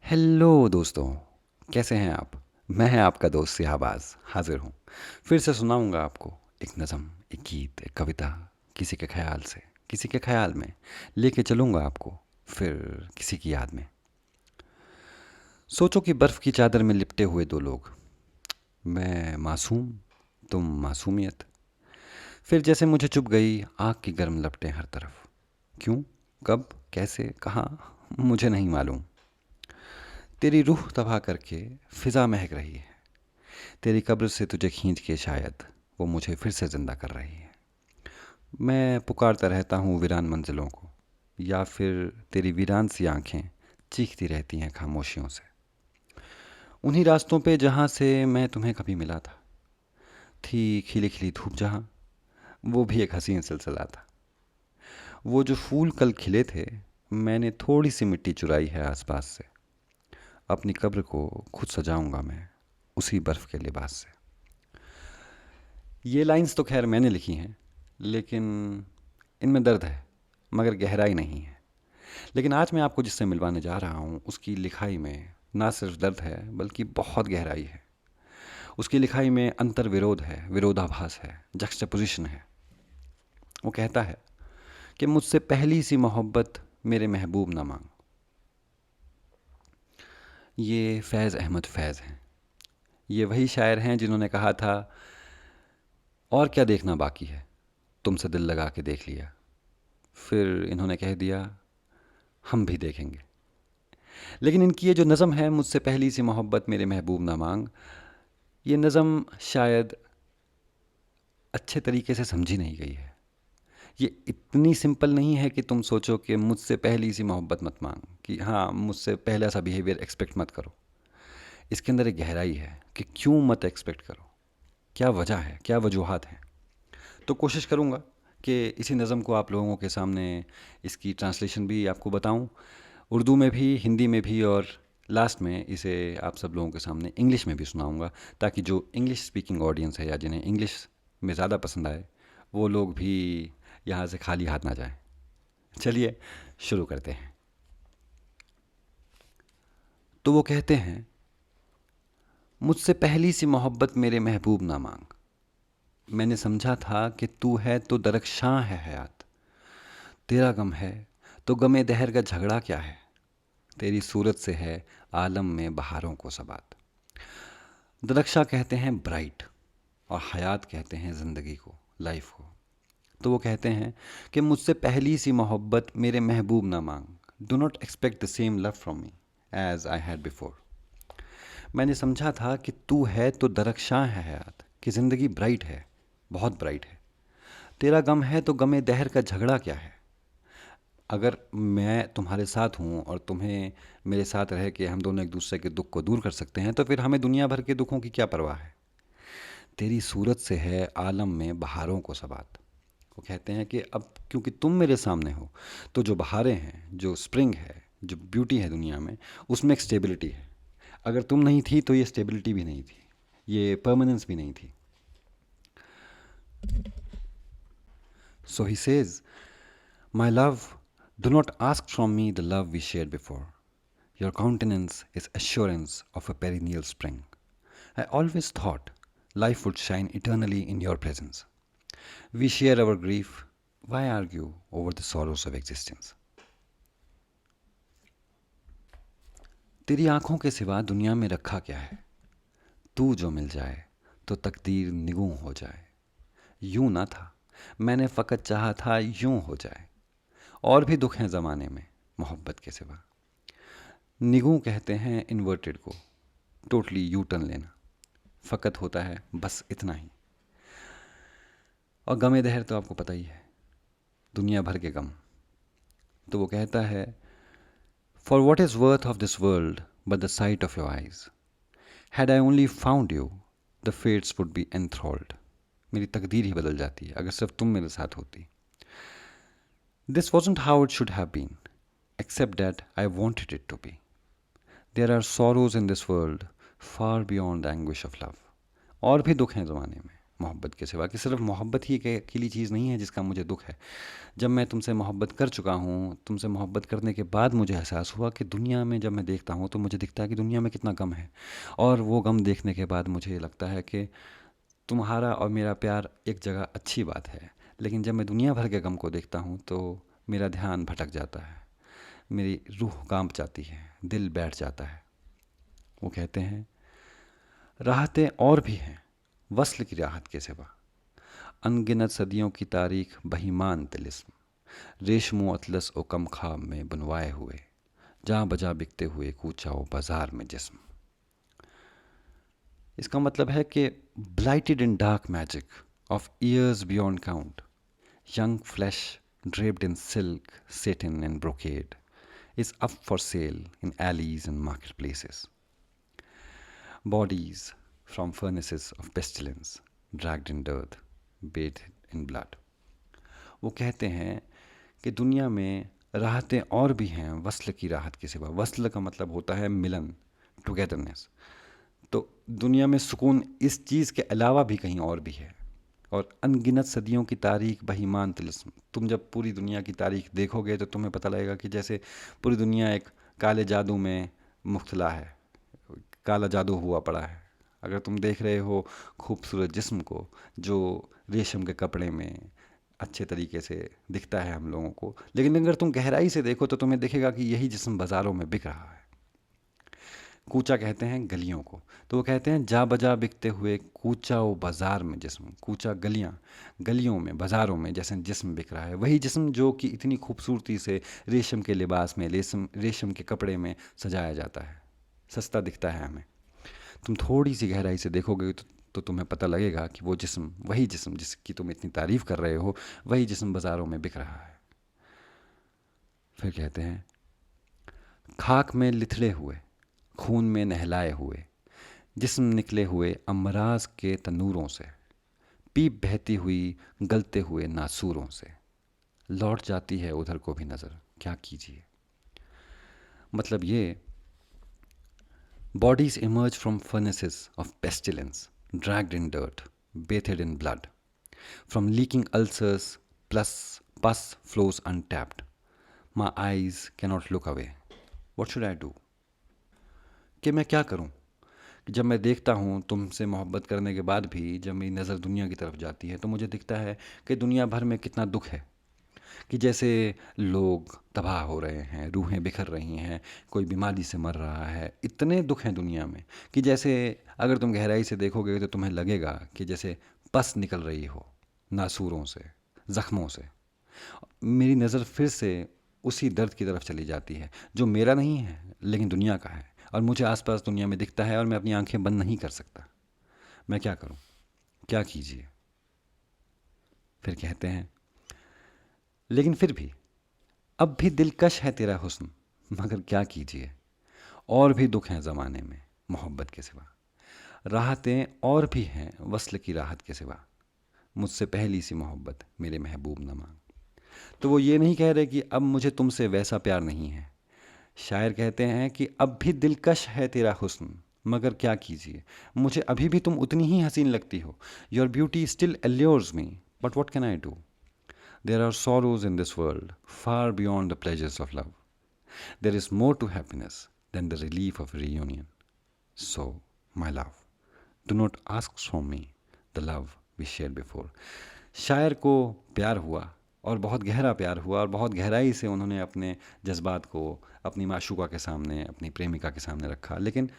Hello दोस्तों, कैसे हैं आप? मैं आपका दोस्त सिहाबाज हाजिर हूँ। फिर से सुनाऊंगा आपको एक नज़म, एक गीत, एक कविता, किसी के ख्याल से, किसी के ख्याल में लेके चलूंगा आपको, फिर किसी की याद में। सोचो कि बर्फ़ की चादर में लिपटे हुए दो लोग, मैं मासूम, तुम मासूमियत। फिर जैसे मुझे चुभ गई आग की गर्म लपटें हर तरफ। क्यों, कब, कैसे, कहाँ, मुझे नहीं मालूम। तेरी रूह तबाह करके फिजा महक रही है। तेरी कब्र से तुझे खींच के शायद वो मुझे फिर से ज़िंदा कर रही है। मैं पुकारता रहता हूँ वीरान मंजिलों को, या फिर तेरी वीरान सी आंखें चीखती रहती हैं खामोशियों से। उन्हीं रास्तों पे जहाँ से मैं तुम्हें कभी मिला था, थी खिली खिली धूप जहाँ, वो भी एक हसीन सिलसिला था। वो जो फूल कल खिले थे, मैंने थोड़ी सी मिट्टी चुराई है आसपास से। अपनी कब्र को खुद सजाऊंगा मैं उसी बर्फ़ के लिबास से। ये लाइंस तो खैर मैंने लिखी हैं, लेकिन इनमें दर्द है मगर गहराई नहीं है। लेकिन आज मैं आपको जिससे मिलवाने जा रहा हूँ उसकी लिखाई में ना सिर्फ दर्द है बल्कि बहुत गहराई है। उसकी लिखाई में अंतर विरोध है, विरोधाभास है, जक्सटापोजिशन है। वो कहता है कि मुझसे पहली सी मोहब्बत मेरे महबूब ना मांग। ये फैज़ अहमद फैज़ हैं। ये वही शायर हैं जिन्होंने कहा था, और क्या देखना बाकी है, तुमसे दिल लगा के देख लिया। फिर इन्होंने कह दिया, हम भी देखेंगे। लेकिन इनकी ये जो नज़म है, मुझसे पहली सी मोहब्बत मेरे महबूब ना मांग, ये नज़म शायद अच्छे तरीके से समझी नहीं गई है। ये इतनी सिंपल नहीं है कि तुम सोचो कि मुझसे पहली सी मोहब्बत मत मांग, कि हाँ मुझसे पहला सा बिहेवियर एक्सपेक्ट मत करो। इसके अंदर एक गहराई है कि क्यों मत एक्सपेक्ट करो, क्या वजह है, क्या वजूहात हैं। तो कोशिश करूँगा कि इसी नज़म को आप लोगों के सामने इसकी ट्रांसलेशन भी आपको बताऊँ, उर्दू में भी, हिंदी में भी, और लास्ट में इसे आप सब लोगों के सामने इंग्लिश में भी सुनाऊंगा, ताकि जो इंग्लिश स्पीकिंग ऑडियंस है या जिन्हें इंग्लिश में ज़्यादा पसंद आए वो लोग भी यहाँ से खाली हाथ ना जाएं। चलिए शुरू करते हैं। तो वो कहते हैं, मुझसे पहली सी मोहब्बत मेरे महबूब ना मांग। मैंने समझा था कि तू है तो दरख्शां है हयात। तेरा गम है तो गमे दहर का झगड़ा क्या है। तेरी सूरत से है आलम में बहारों को सबात। दरख्शा कहते हैं ब्राइट, और हयात कहते हैं ज़िंदगी को, लाइफ को। तो वो कहते हैं कि मुझसे पहली सी मोहब्बत मेरे महबूब ना मांग। Do not expect the same love from me as I had before. मैंने समझा था कि तू है तो दरख्शां है हयात, कि ज़िंदगी ब्राइट है, बहुत ब्राइट है। तेरा गम है तो गमे दहर का झगड़ा क्या है। अगर मैं तुम्हारे साथ हूँ और तुम्हें मेरे साथ रह के हम दोनों एक दूसरे के दुख को दूर कर सकते हैं, तो फिर हमें दुनिया भर के दुखों की क्या परवाह है। तेरी सूरत से है आलम में बहारों को सबात। वो कहते हैं कि अब क्योंकि तुम मेरे सामने हो, तो जो बहारें हैं, जो स्प्रिंग है, जो ब्यूटी है दुनिया में, उसमें एक स्टेबिलिटी है। अगर तुम नहीं थी तो ये स्टेबिलिटी भी नहीं थी, ये परमानेंस भी नहीं थी। So he says, my love, do not ask from me the love we share before. Your countenance is assurance of a perennial spring. I always thought life would shine eternally in your presence. We share our grief. Why argue over the sorrows of existence? तेरी आंखों के सिवा दुनिया में रखा क्या है। तू जो मिल जाए तो तकदीर निगूं हो जाए। यूं ना था, मैंने फ़कत चाहा था यूं हो जाए। और भी दुख हैं ज़माने में मोहब्बत के सिवा। निगूं कहते हैं इन्वर्टेड को, टोटली यू टर्न लेना। फ़कत होता है बस इतना ही। और गमे दहर तो आपको पता ही है, दुनिया भर के गम। तो वो कहता है, for what is worth of this world but the sight of your eyes. Had I only found you the fates would be enthralled. मेरी तकदीर ही बदल जाती है अगर सिर्फ तुम मेरे साथ होती। This wasn't how it should have been, except that I wanted it to be. There are sorrows in this world far beyond the anguish of love. और भी दुख हैं ज़माने में, मोहब्बत के सिवा, कि सिर्फ मोहब्बत ही एक अकेली चीज़ नहीं है जिसका मुझे दुख है। जब मैं तुमसे मोहब्बत कर चुका हूँ, तुमसे मोहब्बत करने के बाद मुझे एहसास हुआ कि दुनिया में जब मैं देखता हूँ तो मुझे दिखता है कि दुनिया में कितना गम है। और वो गम देखने के बाद मुझे लगता है कि तुम्हारा और मेरा प्यार एक जगह अच्छी बात है, लेकिन जब मैं दुनिया भर के गम को देखता हूँ तो मेरा ध्यान भटक जाता है, मेरी रूह कांप जाती है, दिल बैठ जाता है। वो कहते हैं, राहतें और भी हैं वस्ल की राहत के सिवा, अनगिनत सदियों की तारीख बहीमान तिलिस्म, रेशमो अतलस ओ कम ख्वाब में बुनवाए हुए, जहाँ बजा बिकते हुए कूचा ओ बाजार में जिस्म। इसका मतलब है कि blighted in dark magic of years beyond count, young flesh draped in silk, satin, and brocade is up for sale in alleys and marketplaces. Bodies from furnaces of pestilence, dragged in dirt, bathed in blood. वो कहते हैं कि दुनिया में राहतें और भी हैं वस्ल की राहत के सिवा। वस्ल का मतलब होता है मिलन, टुगेदरनेस। तो दुनिया में सुकून इस चीज़ के अलावा भी कहीं और भी है। और अनगिनत सदियों की तारीख बहीमान तिलिस्म, तुम जब पूरी दुनिया की तारीख देखोगे तो तुम्हें पता लगेगा कि जैसे पूरी दुनिया एक काले जादू में मुब्तला है, काला जादू हुआ पड़ा है। अगर तुम देख रहे हो खूबसूरत जिस्म को जो रेशम के कपड़े में अच्छे तरीके से दिखता है हम लोगों को, लेकिन अगर तुम गहराई से देखो तो तुम्हें दिखेगा कि यही जिस्म बाज़ारों में बिक रहा है। कूचा कहते हैं गलियों को, तो वो कहते हैं जा बजा बिकते हुए कूचा वो बाज़ार में जिस्म। कूचा गलियाँ, गलियों में, बाज़ारों में जैसे जिस्म बिक रहा है, वही जिस्म जो कि इतनी खूबसूरती से रेशम के लिबास में, रेशम के कपड़े में सजाया जाता है, सस्ता दिखता है हमें। तुम थोड़ी सी गहराई से देखोगे तो तुम्हें पता लगेगा कि वो जिस्म, वही जिस्म जिसकी तुम इतनी तारीफ़ कर रहे हो, वही जिस्म बाज़ारों में बिक रहा है। फिर कहते हैं, खाक में लिथड़े हुए, खून में नहलाए हुए, जिस्म निकले हुए अमराज के तनूरों से, पीप बहती हुई गलते हुए नासूरों से, लौट जाती है उधर को भी नज़र, क्या कीजिए। मतलब ये, bodies emerge from furnaces of pestilence, dragged in dirt, bathed in blood, from leaking ulcers plus pus flows untapped, my eyes cannot look away, what should I do? कि मैं क्या करूं कि जब मैं देखता हूँ तुमसे मोहब्बत करने के बाद भी जब मेरी नज़र दुनिया की तरफ जाती है तो मुझे दिखता है कि दुनिया भर में कितना दुख है, कि जैसे लोग तबाह हो रहे हैं, रूहें बिखर रही हैं, कोई बीमारी से मर रहा है, इतने दुख हैं दुनिया में कि जैसे अगर तुम गहराई से देखोगे तो तुम्हें लगेगा कि जैसे पस निकल रही हो नासूरों से, ज़ख्मों से। मेरी नज़र फिर से उसी दर्द की तरफ चली जाती है जो मेरा नहीं है लेकिन दुनिया का है, और मुझे आसपास दुनिया में दिखता है और मैं अपनी आंखें बंद नहीं कर सकता। मैं क्या करूं, क्या कीजिए। फिर कहते हैं, लेकिन फिर भी अब भी दिलकश है तेरा हुस्न, मगर क्या कीजिए, और भी दुख हैं ज़माने में मोहब्बत के सिवा, राहतें और भी हैं वस्ल की राहत के सिवा, मुझसे पहली सी मोहब्बत मेरे महबूब न मांग। तो वो ये नहीं कह रहे कि अब मुझे तुमसे वैसा प्यार नहीं है। शायर कहते हैं कि अब भी दिलकश है तेरा हुस्न, मगर क्या कीजिए, मुझे अभी भी तुम उतनी ही हसीन लगती हो। Your beauty still allures me, but what can I do? There are sorrows in this world far beyond the pleasures of love. There is more to happiness than the relief of reunion. So, my love, do not ask from me the love we shared before. शायर को प्यार हुआ और बहुत गहरा प्यार हुआ और बहुत गहराई से उन्होंने अपने जज्बात को अपनी माशूका के सामने, अपनी प्रेमिका के सामने रखा, लेकिन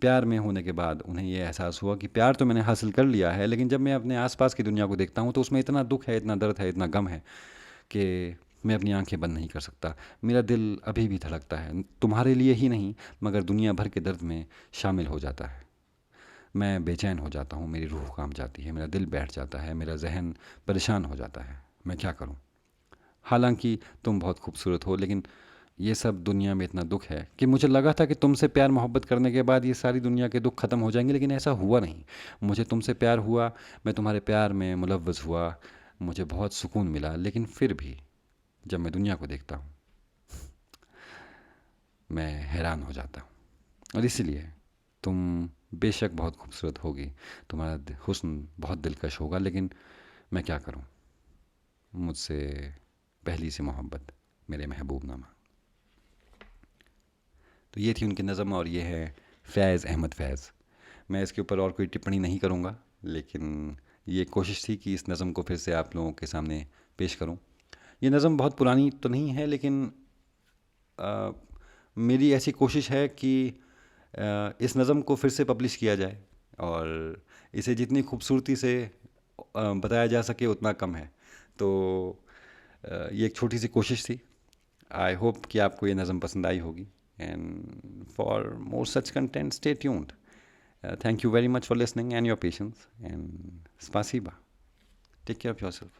प्यार में होने के बाद उन्हें ये एहसास हुआ कि प्यार तो मैंने हासिल कर लिया है, लेकिन जब मैं अपने आसपास की दुनिया को देखता हूँ तो उसमें इतना दुख है, इतना दर्द है, इतना गम है कि मैं अपनी आंखें बंद नहीं कर सकता। मेरा दिल अभी भी धड़कता है, तुम्हारे लिए ही नहीं मगर दुनिया भर के दर्द में शामिल हो जाता है। मैं बेचैन हो जाता हूँ, मेरी रूह कांप जाती है, मेरा दिल बैठ जाता है, मेरा जहन परेशान हो जाता है। मैं क्या करूँ? हालांकि तुम बहुत खूबसूरत हो, लेकिन ये सब दुनिया में इतना दुख है कि मुझे लगा था कि तुमसे प्यार मोहब्बत करने के बाद ये सारी दुनिया के दुख ख़त्म हो जाएंगे, लेकिन ऐसा हुआ नहीं। मुझे तुमसे प्यार हुआ, मैं तुम्हारे प्यार में मुलव्वस हुआ, मुझे बहुत सुकून मिला, लेकिन फिर भी जब मैं दुनिया को देखता हूँ मैं हैरान हो जाता हूँ। और इसलिए तुम बेशक बहुत खूबसूरत होगी, तुम्हारा हुस्न बहुत दिलकश होगा, लेकिन मैं क्या करूं, मुझसे पहली सी मोहब्बत मेरे महबूब नामा। तो ये थी उनकी नज़म, और ये है फैज़ अहमद फैज़। मैं इसके ऊपर और कोई टिप्पणी नहीं करूँगा, लेकिन ये कोशिश थी कि इस नज़म को फिर से आप लोगों के सामने पेश करूँ। ये नज़म बहुत पुरानी तो नहीं है, लेकिन अ, मेरी ऐसी कोशिश है कि इस नज़म को फिर से पब्लिश किया जाए, और इसे जितनी खूबसूरती से बताया जा सके उतना कम है। तो ये एक छोटी सी कोशिश थी। आई होप कि आपको ये नज़म पसंद आई होगी, and for more such content stay tuned. Thank you very much for listening and your patience. And spasiba. Take care of yourself.